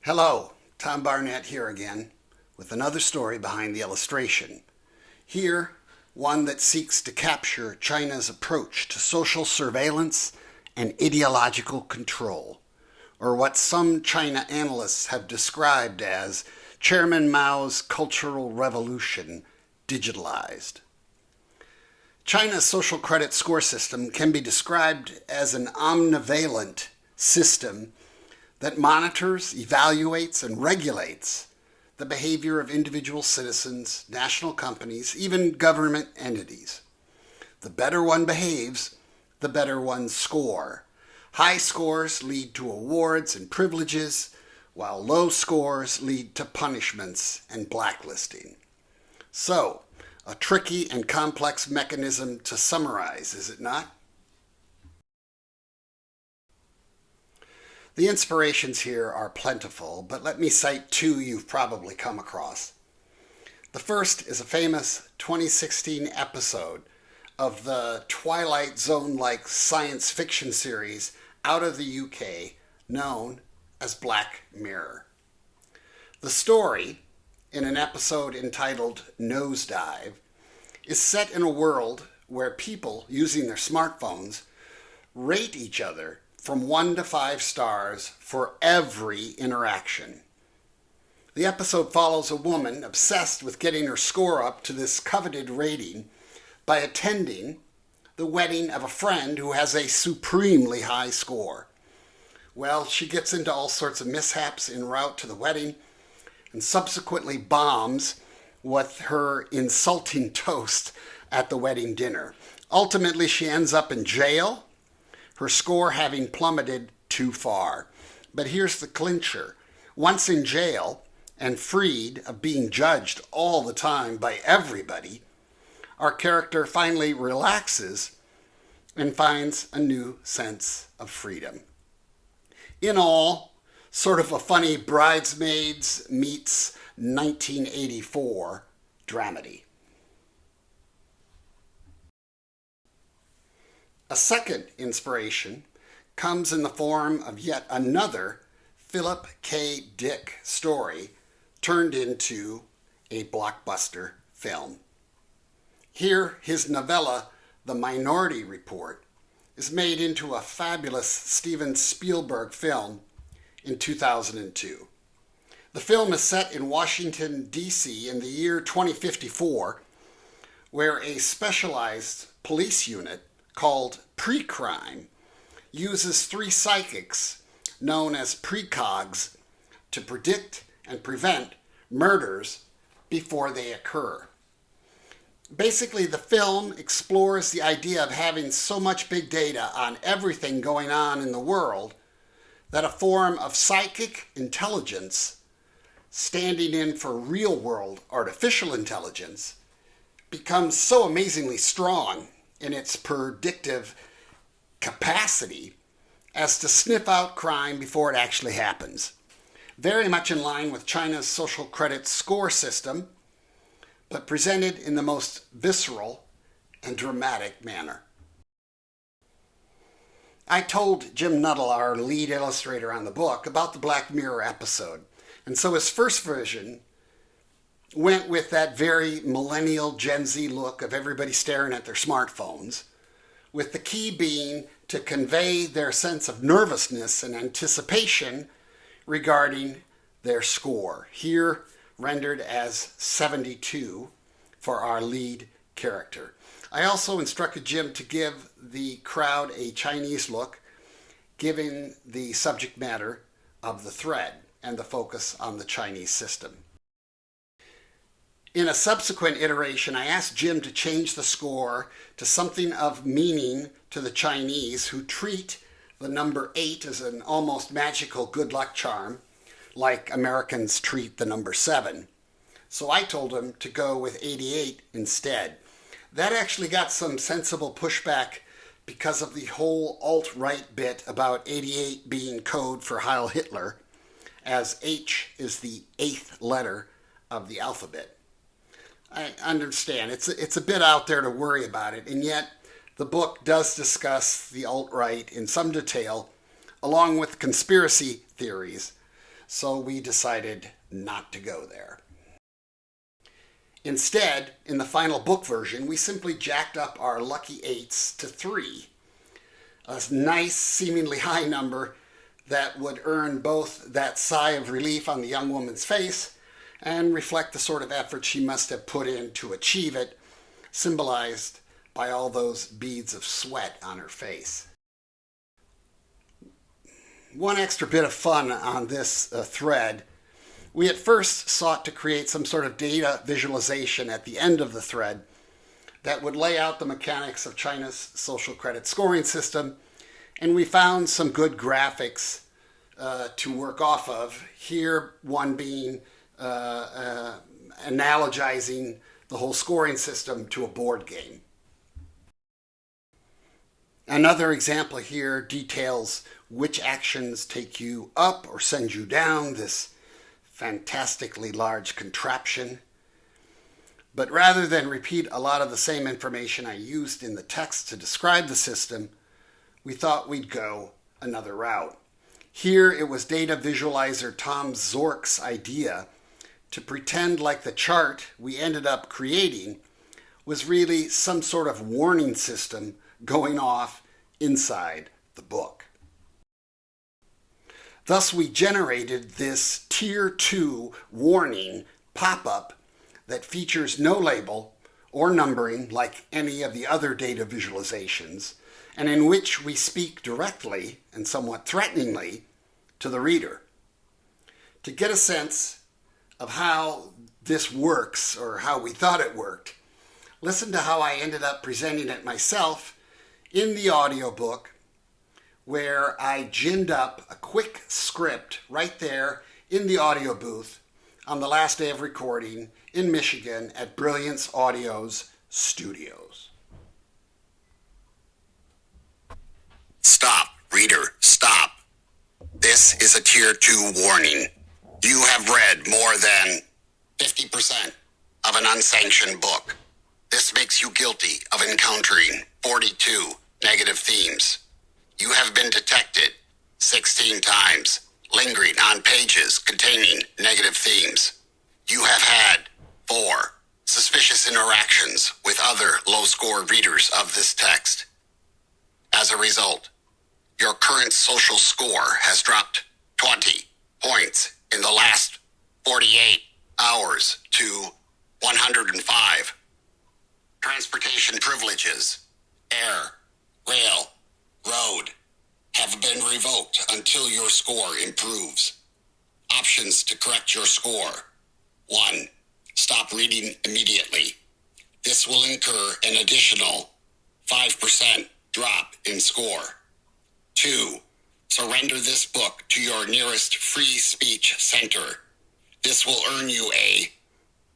Hello, Tom Barnett here again with another story behind the illustration. Here, one that seeks to capture China's approach to social surveillance and ideological control, or what some China analysts have described as Chairman Mao's Cultural Revolution digitalized. China's social credit score system can be described as an omnivalent system that monitors, evaluates, and regulates the behavior of individual citizens, national companies, even government entities. The better one behaves, the better one's score. High scores lead to awards and privileges, while low scores lead to punishments and blacklisting. So, a tricky and complex mechanism to summarize, is it not? The inspirations here are plentiful, but let me cite two you've probably come across. The first is a famous 2016 episode of the Twilight Zone-like science fiction series out of the UK known as Black Mirror. The story, in an episode entitled Nosedive, is set in a world where people using their smartphones rate each other from 1 to 5 stars for every interaction. The episode follows a woman obsessed with getting her score up to this coveted rating by attending the wedding of a friend who has a supremely high score. Well, she gets into all sorts of mishaps en route to the wedding and subsequently bombs with her insulting toast at the wedding dinner. Ultimately, she ends up in jail, her score having plummeted too far. But here's the clincher. Once in jail and freed of being judged all the time by everybody, our character finally relaxes and finds a new sense of freedom. In all, sort of a funny Bridesmaids meets 1984 dramedy. A second inspiration comes in the form of yet another Philip K. Dick story turned into a blockbuster film. Here, his novella, The Minority Report, is made into a fabulous Steven Spielberg film in 2002. The film is set in Washington, D.C. in the year 2054, where a specialized police unit called Pre-Crime uses 3 psychics known as precogs to predict and prevent murders before they occur. Basically, the film explores the idea of having so much big data on everything going on in the world that a form of psychic intelligence standing in for real-world artificial intelligence becomes so amazingly strong in its predictive capacity as to sniff out crime before it actually happens. Very much in line with China's social credit score system, but presented in the most visceral and dramatic manner. I told Jim Nuttall, our lead illustrator on the book, about the Black Mirror episode, and so his first version went with that very millennial Gen Z look of everybody staring at their smartphones, with the key being to convey their sense of nervousness and anticipation regarding their score, here rendered as 72 for our lead character. I also instructed Jim to give the crowd a Chinese look, giving the subject matter of the thread and the focus on the Chinese system. In a subsequent iteration, I asked Jim to change the score to something of meaning to the Chinese, who treat the number 8 as an almost magical good luck charm, like Americans treat the number 7. So I told him to go with 88 instead. That actually got some sensible pushback because of the whole alt-right bit about 88 being code for Heil Hitler, as H is the 8th letter of the alphabet. I understand. It's a bit out there to worry about it, and yet the book does discuss the alt-right in some detail, along with conspiracy theories so we decided not to go there. Instead, in the final book version, we simply jacked up our lucky 8s to 3. A nice, seemingly high number that would earn both that sigh of relief on the young woman's face and reflect the sort of effort she must have put in to achieve it, symbolized by all those beads of sweat on her face. One extra bit of fun on this thread. We at first sought to create some sort of data visualization at the end of the thread that would lay out the mechanics of China's social credit scoring system, and we found some good graphics to work off of. Here, one being analogizing the whole scoring system to a board game. Another example here details which actions take you up or send you down this fantastically large contraption. But rather than repeat a lot of the same information I used in the text to describe the system, we thought we'd go another route. Here it was data visualizer Tom Zork's idea to pretend like the chart we ended up creating was really some sort of warning system going off inside the book. Thus, we generated this Tier 2 warning pop-up that features no label or numbering like any of the other data visualizations, and in which we speak directly and somewhat threateningly to the reader. To get a sense of how this works, or how we thought it worked, listen to how I ended up presenting it myself in the audiobook, where I ginned up a quick script right there in the audio booth on the last day of recording in Michigan at Brilliance Audio's studios. Stop, reader, stop. This is a Tier 2 warning. You have read more than 50% of an unsanctioned book. This makes you guilty of encountering 42 negative themes. You have been detected 16 times lingering on pages containing negative themes. You have had 4 suspicious interactions with other low-score readers of this text. As a result, your current social score has dropped 20 points in the last 48 hours to 105. Transportation privileges, air, rail, road, have been revoked until your score improves. Options to correct your score. 1. Stop reading immediately. This will incur an additional 5% drop in score. 2. Surrender this book to your nearest free speech center. This will earn you a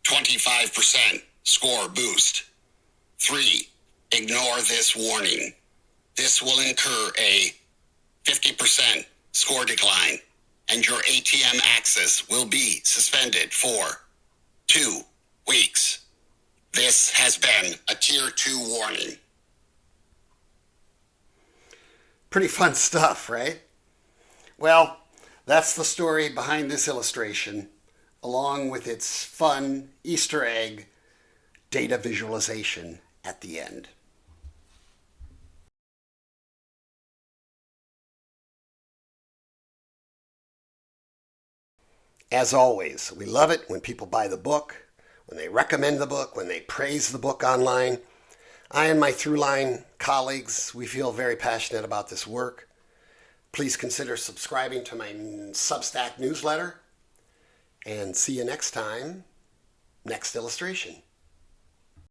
25% score boost. 3. Ignore this warning. This will incur a 50% score decline, and your ATM access will be suspended for 2 weeks. This has been a Tier 2 warning. Pretty fun stuff, right? Well, that's the story behind this illustration, along with its fun Easter egg data visualization at the end. As always, we love it when people buy the book, when they recommend the book, when they praise the book online. I and my Throughline colleagues, we feel very passionate about this work. Please consider subscribing to my Substack newsletter, and see you next time, next illustration.